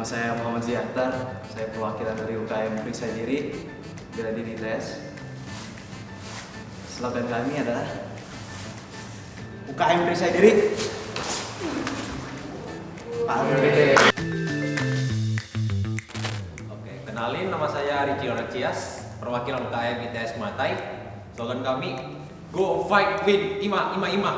Nama saya Muhammad Ziantar, saya perwakilan dari UKM Periksa Diri, Bela Diri ITS. Slogan kami adalah UKM Periksa Diri. Oke, kenalin, nama saya Ricky Onacias, perwakilan UKM ITS Matai. Slogan kami, Go Fight Win Ima Ima Ima.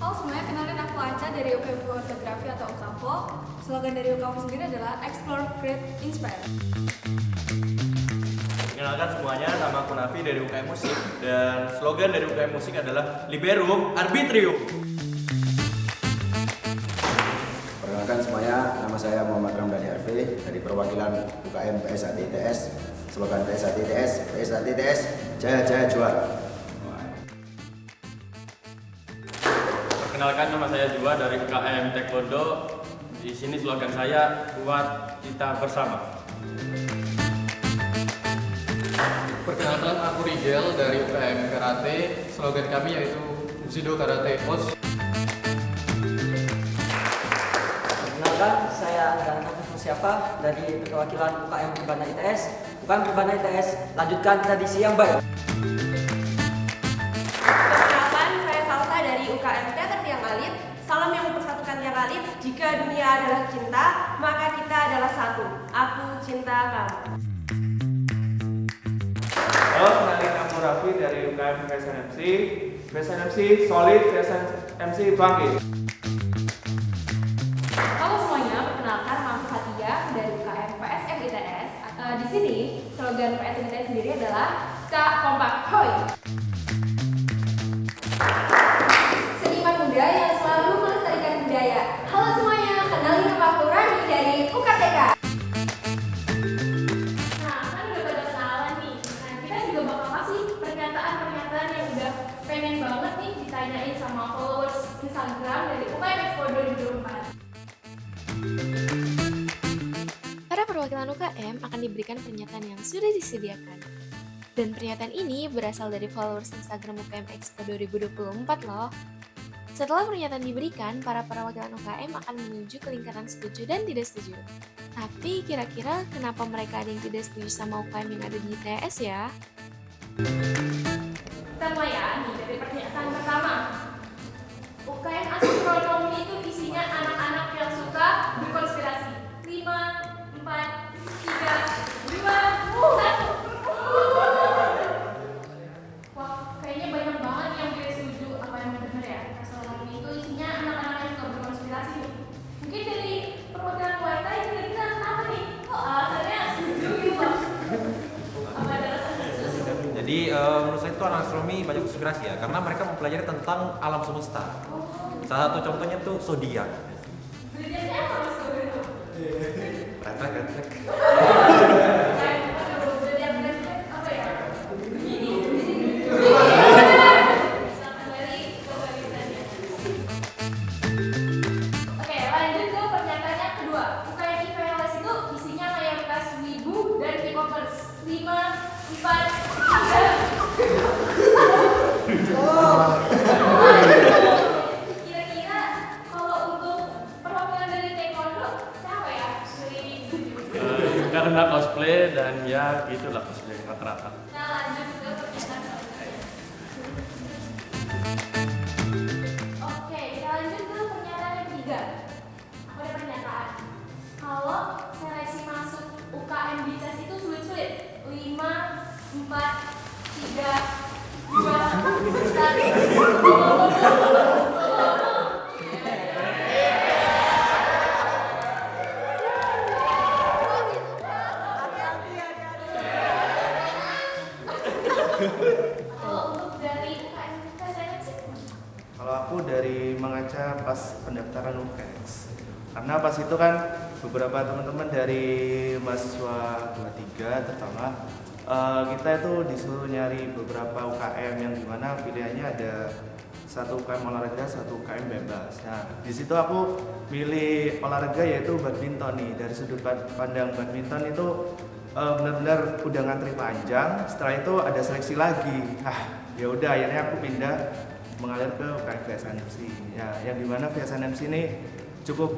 Halo semuanya, kenalin aku Aca dari UKM Fotografi atau UKAFO. Slogan dari UKAFO sendiri adalah Explore, Create, Inspire. Perkenalkan semuanya, nama aku Nafi dari UKM Musik dan slogan dari UKM Musik adalah Liberum Arbitrium. Perkenalkan semuanya, nama saya Muhammad Ramdhani Arfi dari perwakilan UKM PSAT ITS. Slogan PSAT ITS, Jaya Jaya Juara. Perkenalkan, nama saya Jua dari UKM Taekwondo. Di sini slogan saya, kuat kita bersama. Perkenalkan, aku Rigel dari UKM Karate. Slogan kami yaitu Bushido Karate Os. Perkenalkan, saya Angga Siapa dari perwakilan UKM Perbana ITS. UKM Perbana ITS, lanjutkan tradisi yang baik. Perkenalkan, saya Salsa dari UKM Teater Tiang Alit. Salam yang mempersatukan Tiang Alit. Jika dunia adalah cinta, maka kita adalah satu. Aku cinta kamu. Halo, kenalin aku Raffi dari UKM PSNMC. PSNMC solid, PSNMC bangkit. Halo semuanya, perkenalkan nama aku Fatia dari UKM PSM ITS. Di sini slogan PSM ITS sendiri adalah Cak Kompak Hoi. Seniman muda yang selalu melestarikan budaya. Halo semuanya, kenalin nama aku Rani dari UKTK. Nah, kan udah pada kenalan nih. Nah, kita juga bakal kasih pernyataan-pernyataan yang udah pengen banget nih ditanyain sama followers Instagram dari UKM Expo 2024. Para perwakilan UKM akan diberikan pernyataan yang sudah disediakan. Dan pernyataan ini berasal dari followers Instagram UKM Expo 2024 loh. Setelah pernyataan diberikan, para perwakilan UKM akan menuju ke lingkaran setuju dan tidak setuju. Tapi kira-kira kenapa mereka ada yang tidak setuju sama UKM yang ada di ITS ya? Kita mulai ya, nih dari pernyataan pertama. UKM Astronomi itu isinya anak-anak yang suka berkonspirasi. 5, 4, 3, 2, 1. Wah, kayaknya banyak banget yang tidak setuju. Apa yang benar ya? Astronomi itu isinya anak-anak yang suka berkonspirasi nih. Mungkin dari perwakilan wanita kira-kira kenapa nih? Kok alasannya setuju gitu loh? Apa ada alasan khusus? Jadi menurut saya itu anak astronomi banyak konspirasi ya, karena mereka mempelajari tentang alam semesta. Salah satu contohnya tuh zodiak. Zodiaknya apa mas Kodono? Retrek. Zodiak apa ya? Begini. Kembali ke barisannya. Oke, lanjut ke pernyataan yang kedua. UKM IPLS itu isinya mayoritas wibu dan K-popers. 5, 4, 3. Kira-kira kalau untuk perwakilan dari taekwondo siapa ya? Karena cosplay dan ya gitulah cosplay rata-rata. Nah, lanjut ke pernyataan selanjutnya. Oke, kita lanjut ke pernyataan yang ketiga. Aku ada pernyataan. Kalau seleksi masuk UKM di tes itu sulit-sulit. 5, 4, 3, 2, 1. Kalau untuk dari UKM PSNMC? Kalau aku dari Mangaca pas pendaftaran UKS. Karena pas itu kan beberapa teman-teman dari mahasiswa 23 terutama kita itu disuruh nyari beberapa UKM yang dimana pilihannya ada satu UKM olahraga, satu UKM bebas. Nah, di situ aku milih olahraga yaitu badminton nih. Dari sudut pandang badminton itu benar-benar udah ngantri panjang. Setelah itu ada seleksi lagi. Ya udah akhirnya aku pindah mengalir ke UKM VSNMC. Ya, yang dimana VSNMC ini cukup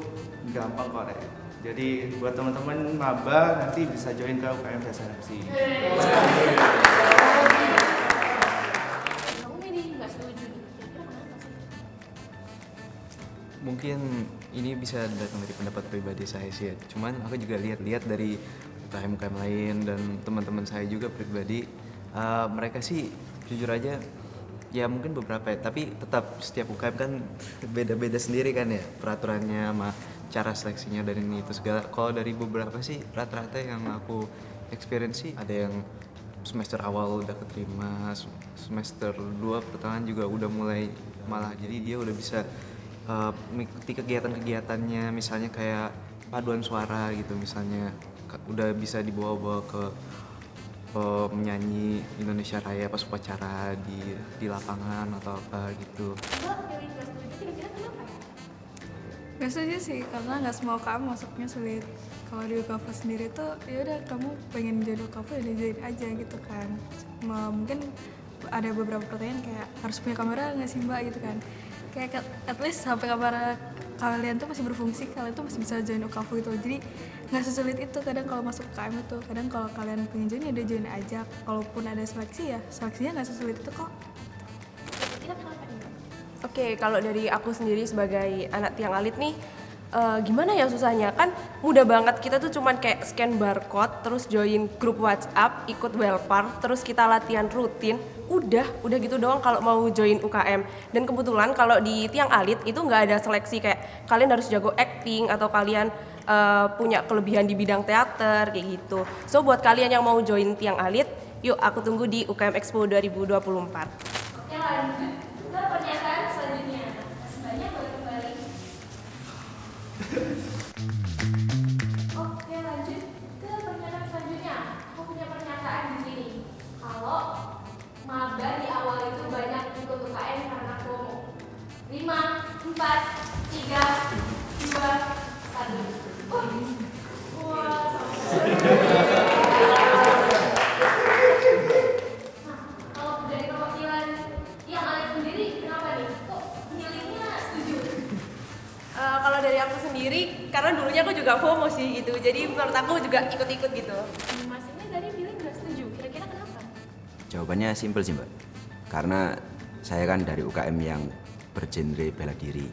gampang kok, Rek. Jadi buat teman-teman maba nanti bisa join ke UKM VSNMC. Kamu ini nggak setuju nih. Kira-kira kenapa sih? Mungkin ini bisa datang dari pendapat pribadi saya sih ya. Cuman aku juga lihat-lihat dari UKM-UKM lain dan teman-teman saya juga pribadi, mereka sih jujur aja ya mungkin beberapa ya, tapi tetap setiap UKM kan beda-beda sendiri kan ya peraturannya sama cara seleksinya dan ini itu segala. Kalau dari beberapa sih rata-rata yang aku experience sih ada yang semester awal udah keterima, semester 2 pertengahan juga udah mulai malah jadi dia udah bisa mengikuti kegiatan-kegiatannya, misalnya kayak paduan suara gitu misalnya udah bisa dibawa-bawa ke menyanyi Indonesia Raya pas upacara di lapangan atau apa gitu. Mbak pilih nggak setuju, kira-kira kenapa ya? Gak setuju sih, karena nggak semua UKM masuknya sulit. Kalau di UKV sendiri tuh, ya udah kamu pengen jadi UKV ya jadi aja gitu kan. Mungkin ada beberapa pertanyaan kayak harus punya kamera nggak sih mbak gitu kan. Kayak at least sampai kamera kalian tuh masih berfungsi, kalian tuh masih bisa join UKV gitu. Jadi nggak sesulit itu kadang kalau masuk UKM itu. Kadang kalau kalian pengen join ya udah join aja. Kalaupun ada seleksi ya seleksinya nggak sesulit itu kok. Kira-kira kenapa nih Mbak? Oke, kalau dari aku sendiri sebagai anak tiang alit nih, gimana ya susahnya? Kan mudah banget, kita tuh cuman kayak scan barcode, terus join grup WhatsApp, ikut welpar, terus kita latihan rutin. Udah gitu doang kalau mau join UKM. Dan kebetulan kalau di tiang alit itu nggak ada seleksi kayak kalian harus jago acting atau kalian punya kelebihan di bidang teater kayak gitu. So buat kalian yang mau join tiang alit, yuk aku tunggu di UKM Expo 2024. Oke, lanjut ke pernyataan selanjutnya. Masih banyak boleh kembali. Oke, lanjut ke pernyataan selanjutnya. Aku punya pernyataan di sini. Kalau maba di awal itu banyak ikut UKM karena promo. 5, 4, 3, 2, 1. Wah, kalau dari perwakilan yang alit sendiri, kenapa nih? Kok milihnya setuju? Kalau dari aku sendiri, karena dulunya aku juga FOMO sih gitu, jadi menurut aku juga ikut-ikut gitu. Mas ini tadi bilang nggak setuju. Kira-kira kenapa? Jawabannya simpel sih mbak, karena saya kan dari UKM yang bergenre bela diri.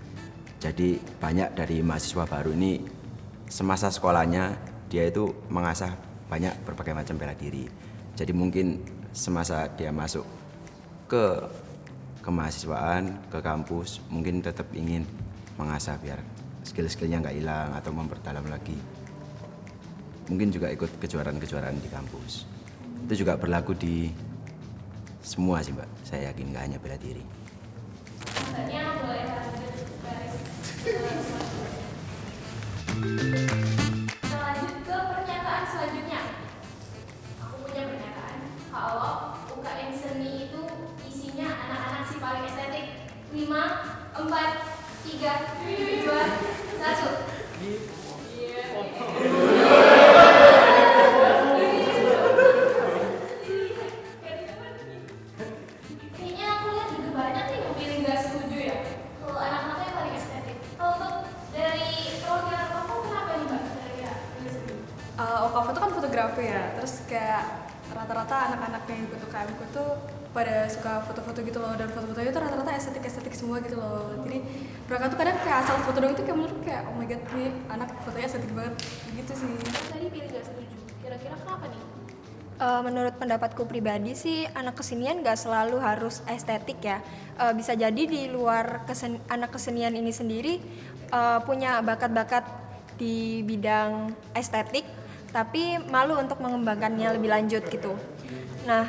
Jadi banyak dari mahasiswa baru ini semasa sekolahnya dia itu mengasah banyak berbagai macam bela diri. Jadi mungkin semasa dia masuk ke kemahasiswaan, ke kampus, mungkin tetap ingin mengasah biar skill-skillnya nggak hilang atau memperdalam lagi. Mungkin juga ikut kejuaraan-kejuaraan di kampus. Itu juga berlaku di semua sih mbak, saya yakin nggak hanya bela diri. Rasanya boleh lanjut garis. Kita lanjut ke pernyataan selanjutnya. Aku punya pernyataan kalau UKM seni itu isinya anak-anak si paling estetik. 5, 4, 3, 2, 1. Kayaknya aku lihat juga banyak nih yang pilih nggak setuju ya. Kalau anak-anaknya paling estetik. Kalau untuk dari perwakilan kamu kenapa nih mbak? Kira-kira pilih setuju? OKV itu kan fotografi ya, terus kayak rata-rata anak-anak yang ikut UKM ku tuh pada suka foto-foto gitu loh, dan foto-fotonya tuh rata-rata estetik semua gitu loh. Jadi mereka tuh kadang kayak asal foto doang itu kayak menurut kayak oh my god nih anak fotonya estetik banget gitu sih. Tadi pilih nggak setuju. Kira-kira kenapa nih? Menurut pendapatku pribadi sih anak kesenian gak selalu harus estetik ya. Bisa jadi di luar anak kesenian ini sendiri punya bakat-bakat di bidang estetik tapi malu untuk mengembangkannya lebih lanjut gitu. Nah,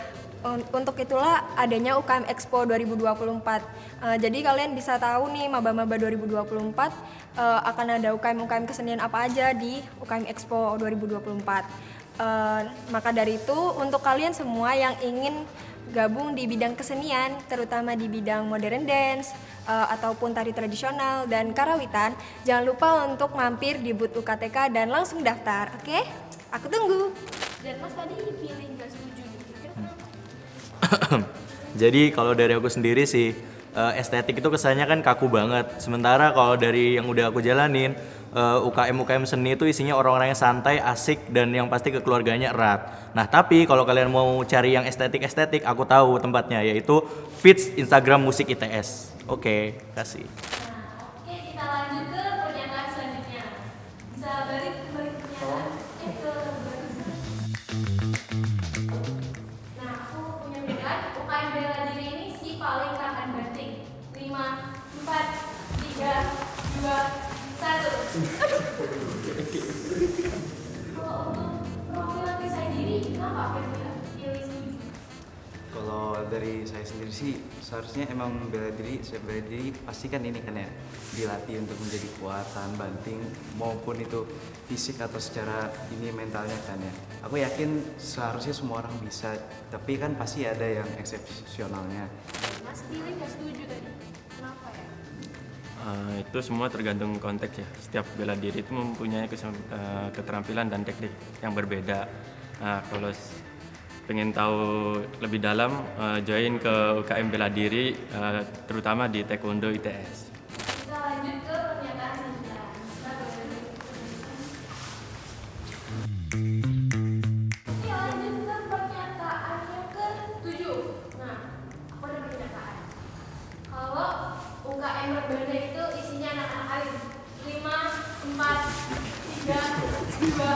untuk itulah adanya UKM Expo 2024. Jadi kalian bisa tahu nih maba-maba 2024 akan ada UKM kesenian apa aja di UKM Expo 2024. Maka dari itu untuk kalian semua yang ingin gabung di bidang kesenian, terutama di bidang modern dance ataupun tari tradisional dan karawitan, jangan lupa untuk mampir di booth UKTK dan langsung daftar, oke? Aku tunggu. Dan mas tadi pilih nggak setuju. Kira-kira kenapa? Jadi kalau dari aku sendiri sih estetik itu kesannya kan kaku banget. Sementara kalau dari yang udah aku jalanin, UKM seni itu isinya orang-orang yang santai, asik, dan yang pasti kekeluarganya erat. Nah tapi kalau kalian mau cari yang estetik, aku tahu tempatnya, yaitu feeds Instagram Musik ITS. Oke, kasih. Oke, kita lanjut ke pernyataan selanjutnya. Bisa balik ke pernyataan. Nah, aku punya pilihan. UKM bela diri ini si paling tahan banting. 5, 4, 3, 2, 1. Kalau untuk perwakilan saya sendiri, kenapa pilih setuju? Kalau dari saya sendiri sih seharusnya emang bela diri pasti kan ini kan ya dilatih untuk menjadi kuat, tahan banting maupun itu fisik atau secara ini mentalnya kan ya. Aku yakin seharusnya semua orang bisa, tapi kan pasti ada yang eksepsionalnya. Mas pilih nggak setuju tadi? Kenapa ya? Itu semua tergantung konteks ya. Setiap bela diri itu mempunyai keterampilan dan teknik yang berbeda. Nah, kalau pengen tahu lebih dalam, join ke UKM bela diri, terutama di Taekwondo ITS. Kita lanjut ke pernyataan selanjutnya. Kita lanjut ke pernyataan yang ke-7. Nah, aku ada pernyataan. Kalau UKM Rebana itu isinya anak-anak alim. 5, 4, 3, 2,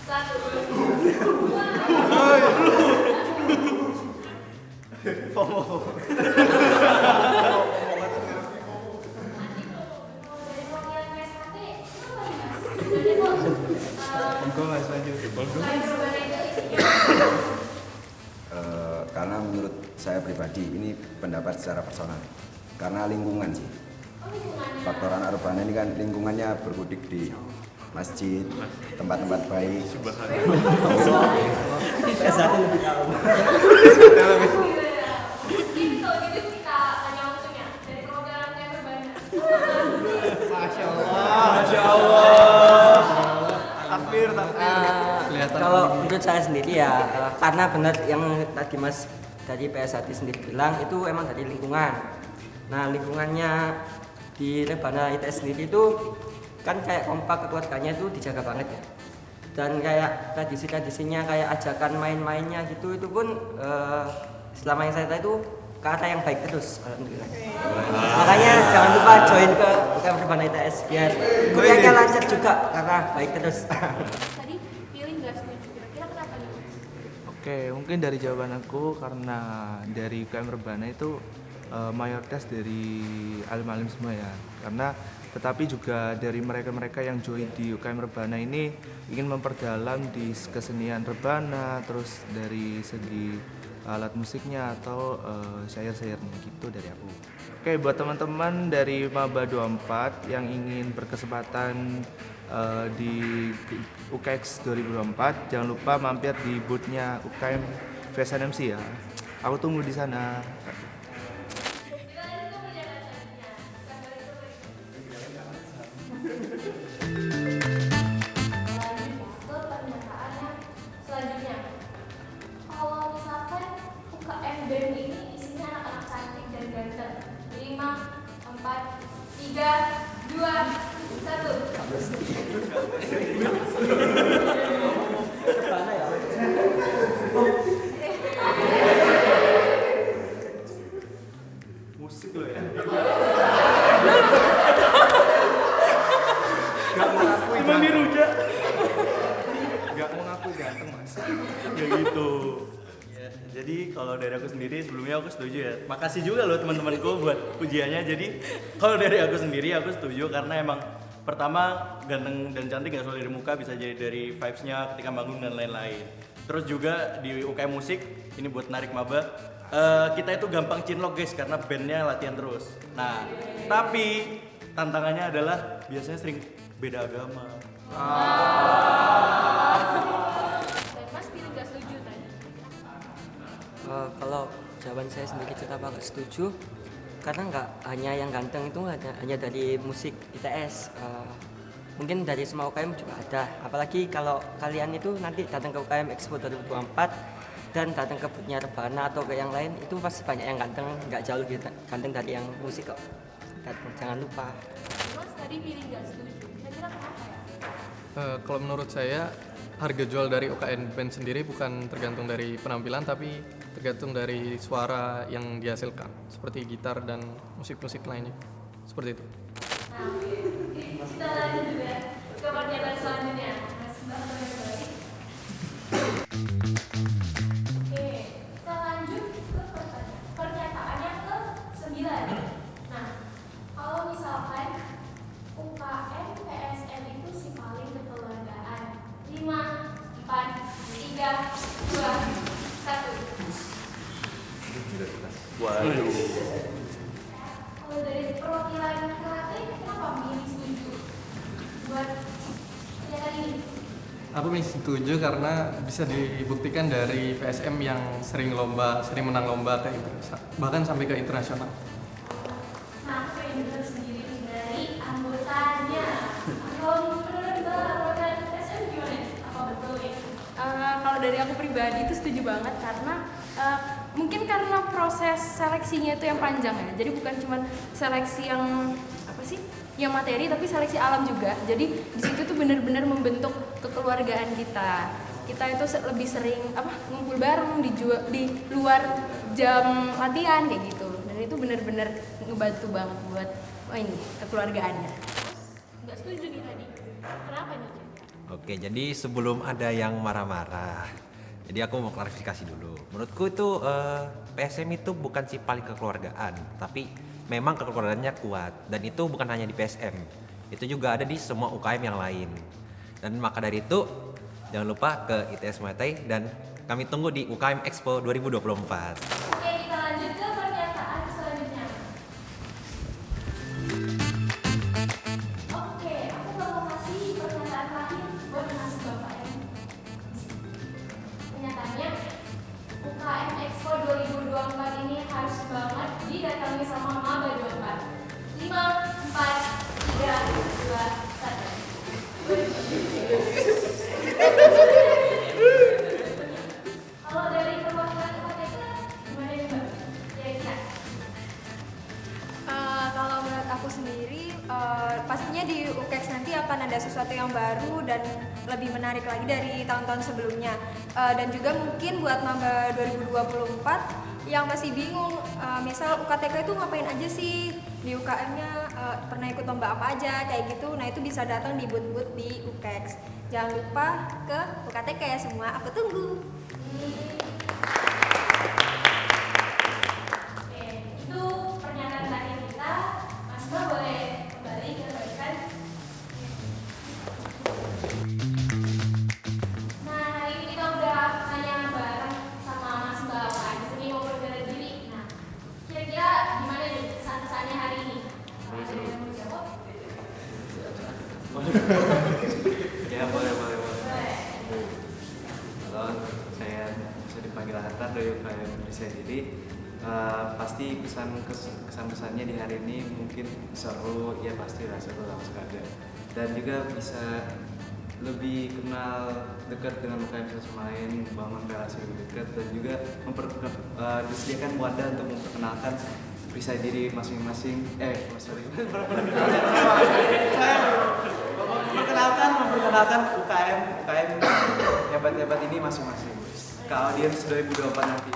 1. Karena menurut saya pribadi ini pendapat secara personal. Karena lingkungan sih. Faktor anak rebana ini kan lingkungannya berkutik di masjid, tempat-tempat baik. Mungkin kalau gitu kita tanya langsung ya dari perwakilan UKM Rebana. Masya Allah. Takbir. Kalau menurut saya sendiri ya, karena benar yang tadi Mas dari PS1 sendiri bilang itu emang dari lingkungan. Nah lingkungannya di Rebana ITS sendiri itu kan kayak kompak, keluarganya itu dijaga banget ya. Dan kayak tradisi-tradisinya kayak ajakan main-mainnya gitu itu pun selama yang saya tahu itu ke arah yang baik terus, alhamdulillah. Makanya jangan lupa join ke UKM Rebana ITS biar kuliahnya lancar juga karena baik terus. Tadi pilih nggak setuju, kira-kira kenapa nih? Oke, mungkin dari jawaban aku karena dari UKM Rebana itu mayoritas dari alim-alim semua ya. Karena tetapi juga dari mereka-mereka yang join di UKM Rebana ini ingin memperdalam di kesenian rebana, terus dari segi alat musiknya atau syair-syairnya gitu dari aku. Oke, buat teman-teman dari Maba 24 yang ingin berkesempatan di UKX 2024, jangan lupa mampir di booth-nya UKM VSNMC ya. Aku tunggu di sana. Selanjutnya, kalau misalkan UKM BEM ini isinya anak-anak cantik dan ganteng. 5, 4, 3, 2, 1. Musik lo ya. Emang dirujak. Gak mau ngakui ganteng mas. Ya gitu. Ya, jadi kalau dari aku sendiri sebelumnya aku setuju ya. Makasih juga loh teman-temanku buat pujiannya. Jadi kalau dari aku sendiri aku setuju karena emang pertama ganteng dan cantik gak selalu dari muka, bisa jadi dari vibes-nya ketika bangun dan lain-lain. Terus juga di UKM musik ini buat narik maba, kita itu gampang cinlok guys karena bandnya latihan terus. Nah tapi tantangannya adalah biasanya sering beda agama. Mas pilih nggak setuju tadi? Kalau jawaban saya sendiri kenapa nggak setuju, karena nggak hanya yang ganteng itu hanya dari musik ITS, mungkin dari semua UKM juga ada. Apalagi kalau kalian itu nanti datang ke UKM Expo 2024, dan datang ke boothnya Rebana atau ke yang lain itu pasti banyak yang ganteng, nggak jauh lebih ganteng dari yang musik kok. Jangan lupa. Mas tadi pilih nggak setuju, kira-kira kenapa ya? Kalau menurut saya harga jual dari UKM band sendiri bukan tergantung dari penampilan tapi tergantung dari suara yang dihasilkan seperti gitar dan musik-musik lainnya seperti itu. Nah, kita lanjut juga ke pernyataan selanjutnya. Mas Mbak boleh balik. Oke, kita lanjut ke pernyataannya ke-9. Nah, kalau misalkan UKM PSM itu si paling kekeluargaan. 5, 4, 3, 2, 1. Waduh. Kalau dari perwakilan karate, kenapa milih setuju buat pernyataan ini? Aku setuju karena bisa dibuktikan dari PSM yang sering menang lomba bahkan sampai ke internasional. Nah, aku pengen dengar sendiri dari anggotanya. Kalau menurut perwakilan PSM gimana? Apa betul ya? Kalau dari aku pribadi itu setuju banget karena mungkin karena proses seleksinya itu yang panjang ya. Jadi bukan cuma seleksi yang materi tapi seleksi alam juga. Jadi di situ tuh benar-benar membentuk kekeluargaan kita. Kita itu lebih sering ngumpul bareng di luar jam latihan kayak gitu. Dan itu benar-benar ngebantu banget buat ini kekeluargaannya. Nggak setuju nih tadi. Kenapa nih? Oke, jadi sebelum ada yang marah-marah, jadi aku mau klarifikasi dulu. Menurutku itu PSM itu bukan si paling kekeluargaan, tapi memang kekeluargaannya kuat. Dan itu bukan hanya di PSM, itu juga ada di semua UKM yang lain. Dan maka dari itu, jangan lupa ke ITS Muay Thai dan kami tunggu di UKM Expo 2024. Oke, kita lanjut ke pernyataan selanjutnya. Oke, aku bakal kasih pernyataan terakhir buat Mas Bapak yang pernyataannya UKM Expo 2024 ini harus banget didatangi sama Maba 24. 5, 4, 3, 2, 1. Kalau dari perwakilan UKTK gimana nih Mbak? Kira-kira? Kalau menurut aku sendiri, pastinya di UKEX nanti akan ada sesuatu yang baru dan lebih menarik lagi dari tahun-tahun sebelumnya. Dan juga mungkin buat Maba 2024 yang masih bingung, misal UKTK itu ngapain aja sih di UKM-nya, pernah ikut lomba apa aja kayak gitu. Nah itu bisa datang di booth-booth di UKEX. Jangan lupa ke UKTK ya semua, aku tunggu. Oke, itu pernyataan terakhir kita. Mas Mbak boleh kembali ke rekan. Nah, hari ini kita udah tanya bareng sama Mas Mbak di sini mau bela diri. Nah, kira-kira gimana nih kesan-kesannya hari ini? Ada yang mau jawab? Ya boleh. Kalau saya bisa dipanggil Hatta dari UKM saya sendiri, pasti kesan-kesannya di hari ini mungkin seru, ya pasti lah seru lah sekali. Dan juga bisa lebih kenal dekat dengan UKM satu sama lain, membangun relasi lebih dekat dan juga disediakan wadah untuk memperkenalkan perisai diri masing-masing. Memperkenalkan UKM hebat-hebat ini masing-masing ke audiens 2024 nanti.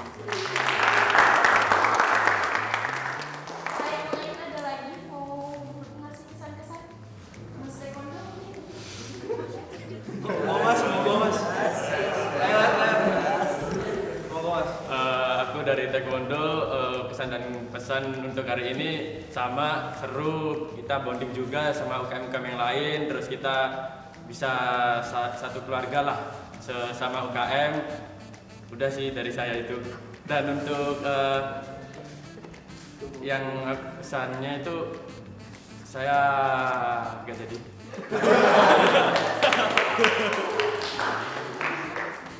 Saya ingin ada lagi mau ngasih kesan-kesan Mas Taekwondo mungkin? Mau mas. Aku dari Taekwondo, pesan dan pesan untuk hari ini sama, seru, kita bonding juga sama UKM-UKM yang lain, terus kita bisa satu keluarga lah sesama UKM. Udah sih dari saya itu. Dan untuk yang pesannya itu saya gak jadi.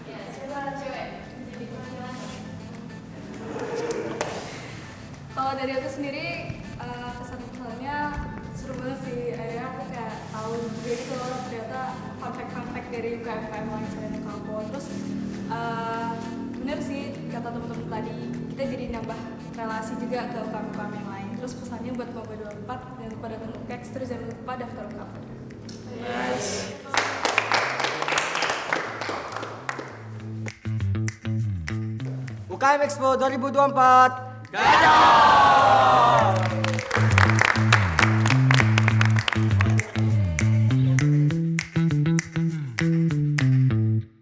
Ya, siapa cewek menjadi perwakilannya? Kalau dari aku sendiri, kesan-kesannya seru banget sih. Akhirnya aku kayak tahu juga gitu loh, ternyata fun fact dari UKM lain selain Kapo. Terus bener sih kata teman-teman tadi, kita jadi nambah relasi juga ke UKM yang lain. Terus pesannya buat Maba 24, jangan lupa datang UKEX, terus jangan lupa daftar UKV. UKM Expo 2024. Gagal!